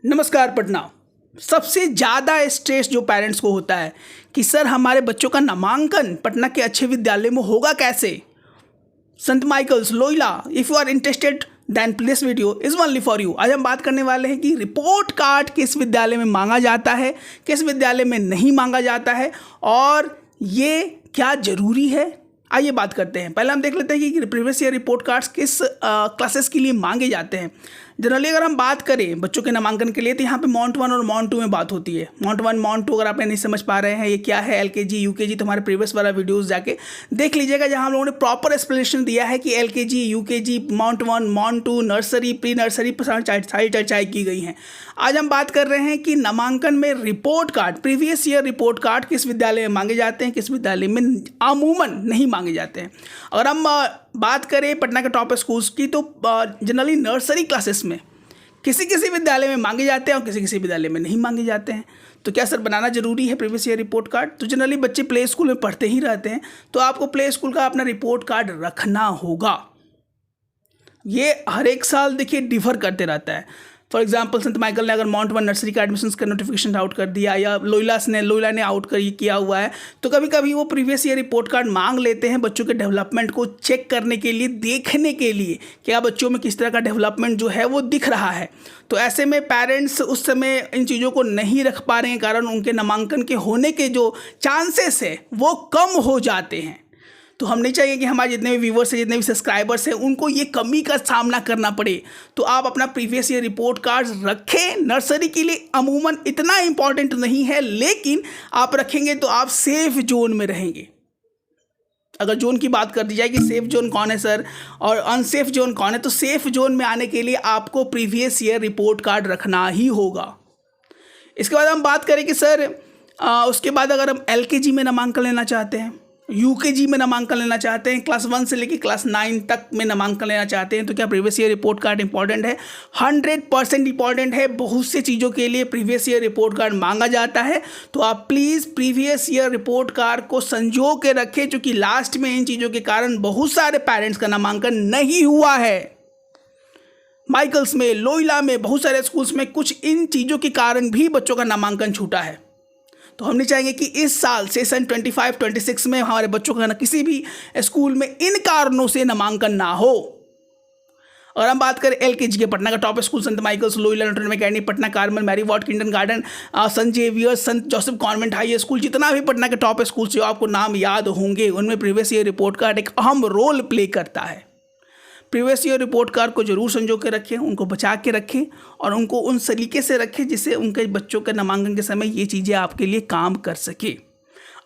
नमस्कार पटना। सबसे ज़्यादा स्ट्रेस जो पेरेंट्स को होता है कि सर हमारे बच्चों का नामांकन पटना के अच्छे विद्यालय में होगा कैसे। संत Michael's Loyola, if you are interested then this video is only for you. आज हम बात करने वाले हैं कि रिपोर्ट कार्ड किस विद्यालय में मांगा जाता है, किस विद्यालय में नहीं मांगा जाता है और ये क्या ज़रूरी है। आइए बात करते हैं। पहले हम देख लेते हैं कि प्रीवियस ईयर रिपोर्ट कार्ड्स किस क्लासेस के लिए मांगे जाते हैं। जनरली अगर हम बात करें बच्चों के नामांकन के लिए तो यहाँ पे मॉन्ट 1 और मॉन्ट 2 में बात होती है। मॉन्ट 1 मॉन्ट 2 अगर आप नहीं समझ पा रहे हैं ये क्या है LKG UKG तो हमारे प्रीवियस वाला वीडियोस जाके देख लीजिएगा, जहाँ हम लोगों ने प्रॉपर एक्सप्लेनेशन दिया है कि LKG UKG मॉन्ट 1 मॉन्ट 2 nursery pre nursery सारी चर्चाएँ की गई हैं। आज हम बात कर रहे हैं कि नामांकन में report card, previous year report card किस विद्यालय में मांगे जाते हैं, किस विद्यालय में अमूमन नहीं मांगे जाते हैं। अगर हम बात करें पटना के टॉप स्कूल्स की तो जनरली नर्सरी क्लासेस में किसी किसी विद्यालय में मांगे जाते हैं और किसी किसी विद्यालय में नहीं मांगे जाते हैं। तो क्या सर बनाना जरूरी है प्रीवियस ईयर रिपोर्ट कार्ड? तो जनरली बच्चे प्ले स्कूल में पढ़ते ही रहते हैं तो आपको प्ले स्कूल का अपना रिपोर्ट कार्ड रखना होगा। ये हर एक साल देखिए डिफर करते रहता है। फॉर एग्जाम्पल संत माइकल ने अगर मॉन्ट 1 नर्सरी का एडमिशन्स का नोटिफिकेशन आउट कर दिया या लोयला ने आउट किया हुआ है तो कभी कभी वो प्रीवियस ईयर रिपोर्ट कार्ड मांग लेते हैं बच्चों के डेवलपमेंट को चेक करने के लिए, देखने के लिए क्या बच्चों में किस तरह का डेवलपमेंट जो है वो दिख रहा है। तो ऐसे में पेरेंट्स उस समय इन चीज़ों को नहीं रख पा रहे हैं, कारण उनके नामांकन के होने के जो चांसेस है वो कम हो जाते हैं। तो हम नहीं चाहिए कि हमारे जितने भी व्यूवर्स हैं, जितने भी सब्सक्राइबर्स हैं, उनको ये कमी का सामना करना पड़े। तो आप अपना प्रीवियस ईयर रिपोर्ट कार्ड रखें। नर्सरी के लिए अमूमन इतना इम्पॉर्टेंट नहीं है, लेकिन आप रखेंगे तो आप सेफ जोन में रहेंगे। अगर जोन की बात कर दी जाए कि सेफ जोन कौन है सर और अनसेफ जोन कौन है, तो सेफ जोन में आने के लिए आपको प्रीवियस ईयर रिपोर्ट कार्ड रखना ही होगा। इसके बाद हम बात करें कि सर उसके बाद अगर हम LKG में नामांकन लेना चाहते हैं, UKG में नामांकन लेना चाहते हैं, क्लास 1 से लेकर क्लास 9 तक में नामांकन लेना चाहते हैं, तो क्या previous year report card important है? 100% इंपॉर्टेंट है। बहुत से चीज़ों के लिए प्रीवियस ईयर रिपोर्ट कार्ड मांगा जाता है। तो आप please previous year report card को संजो के रखें, क्योंकि लास्ट में इन चीज़ों के कारण बहुत सारे पेरेंट्स का नामांकन नहीं हुआ है। माइकल्स में, लोयला में, बहुत सारे स्कूल्स में कुछ इन चीज़ों के कारण भी बच्चों का नामांकन छूटा है। तो हम नहीं चाहेंगे कि इस साल सेशन 25-26 में हमारे बच्चों का किसी भी स्कूल में इन कारणों से नामांकन ना हो। और हम बात करें LKG के, पटना का top school Sant Michael's, Loyola, Notre Dame Academy, Patna Carmel, Mary Ward kindergarten, Sant Xavier, Sant Joseph convent high school, जितना भी पटना के टॉप स्कूल जो आपको नाम याद होंगे उनमें प्रीवियस ईयर रिपोर्ट कार्ड एक अहम रोल प्ले करता है। प्रीवियस ईयर रिपोर्ट कार्ड को जरूर संजो के रखें, उनको बचा के रखें और उनको उन तरीके से रखें जिससे उनके बच्चों के नामांकन के समय ये चीज़ें आपके लिए काम कर सके।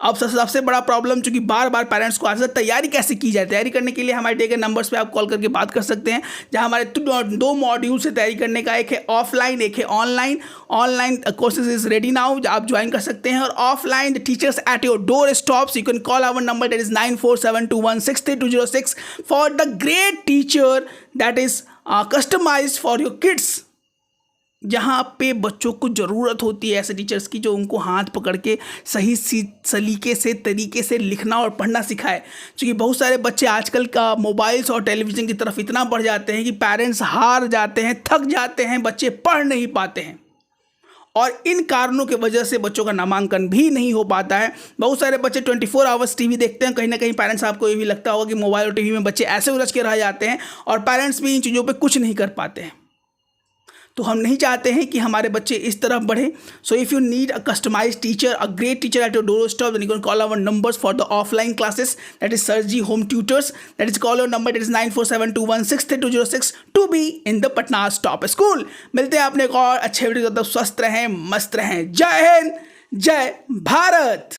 अब सबसे बड़ा प्रॉब्लम चूंकि बार बार पेरेंट्स को आता है, तैयारी कैसे की जाए। तैयारी करने के लिए हमारे दिए गए नंबर्स पे आप कॉल करके बात कर सकते हैं, जहां हमारे 2 मॉड्यूल से तैयारी करने का, एक है ऑफलाइन, एक है online. Online courses is ready now, आप ज्वाइन कर सकते हैं। और offline the teachers at your door stops. You can call our number that is 9472163206 for the great teacher that is customised for your kids. जहाँ पे बच्चों को ज़रूरत होती है ऐसे टीचर्स की जो उनको हाथ पकड़ के सही सलीके से तरीके से लिखना और पढ़ना सिखाए। क्योंकि बहुत सारे बच्चे आजकल का मोबाइल्स और टेलीविज़न की तरफ इतना बढ़ जाते हैं कि पेरेंट्स हार जाते हैं, थक जाते हैं, बच्चे पढ़ नहीं पाते हैं और इन कारणों की वजह से बच्चों का नामांकन भी नहीं हो पाता है। बहुत सारे बच्चे 24 आवर्स टीवी देखते हैं। कहीं ना कहीं पेरेंट्स, आपको ये भी लगता होगा कि मोबाइल और टीवी में बच्चे ऐसे उलझ के रह जाते हैं और पेरेंट्स भी इन चीज़ों पर कुछ नहीं कर पाते हैं। तो हम नहीं चाहते हैं कि हमारे बच्चे इस तरफ बढ़े। So if you need a customised teacher, a great teacher at your door stop, then you can call our numbers for the offline classes, that is sir ji home tutors, that is call your number that is 9472163206 to be in the Patna top school. मिलते हैं अपने एक और अच्छे video तक। स्वस्थ रहें, मस्त रहें। जय हिंद, जय भारत।